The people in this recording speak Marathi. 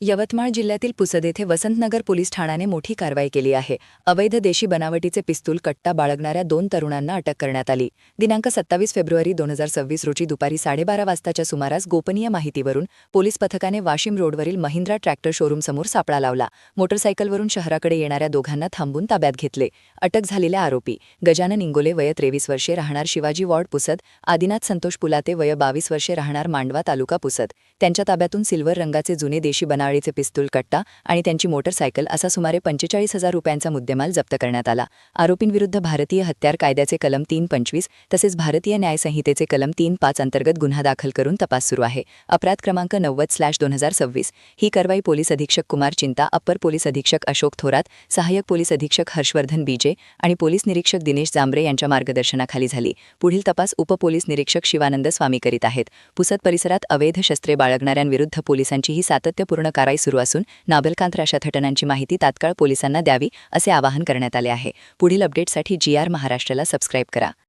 यवतमाळ जिल्ह्यातील पुसद येथे वसंतनगर पोलीस ठाण्याने मोठी कारवाई केली आहे. अवैध देशी बनावटीचे पिस्तूल कट्टा बाळगणाऱ्या 2 तरुणांना अटक करण्यात आली. दिनांक 27 फेब्रुवारी 2026 रोजी दुपारी 12:30 वाजताच्या सुमारास गोपनीय माहितीवरून पोलीस पथकाने वाशिम रोडवरील महिंद्रा ट्रॅक्टर शोरूमसमोर सापळा लावला. मोटरसायकलवरून शहराकडे येणाऱ्या दोघांना थांबून ताब्यात घेतले. अटक झालेल्या आरोपी गजानन इंगोले वय 23 वर्षे राहणार शिवाजी वॉर्ड पुसद, आदिनाथ संतोष पुलाते वय 22 वर्षे राहणार मांडवा तालुका पुसद. त्यांच्या ताब्यातून सिल्वर रंगाचे जुने देशी बनावटीचे पिस्तूल कट्टा आणि त्यांची मोटरसायकल असा सुमारे 45,000 रुपयांचा मुद्देमाल जप्त करण्यात आला. आरोपींविरुद्ध भारतीय हत्यार कायद्याचे कलम 325 तसेच भारतीय न्यायसंहितेचे कलम 3.5 अंतर्गत गुन्हा दाखल करून तपास सुरू आहे. अपराध क्रमांक 90/2026. ही कारवाई पोलीस अधीक्षक कुमार चिंता, अप्पर पोलीस अधीक्षक अशोक थोरात, सहाय्यक पोलीस अधीक्षक हर्षवर्धन बीजे आणि पोलीस निरीक्षक दिनेश जांभरे यांच्या मार्गदर्शनाखाली झाली. पुढील तपास उपपोलीस निरीक्षक शिवानंद स्वामी करीत आहेत. पुसद परिसरात अवैध शस्त्रे बाळगणाऱ्यांविरुद्ध पोलिसांची ही सातत्यपूर्ण कारवाई सुरू असून नाबलकांत अशा घटनांची माहिती तात्काळ पोलिसांना द्यावी असे आवाहन करण्यात आले आहे. पुढील अपडेटसाठी GR महाराष्ट्राला सबस्क्राईब करा.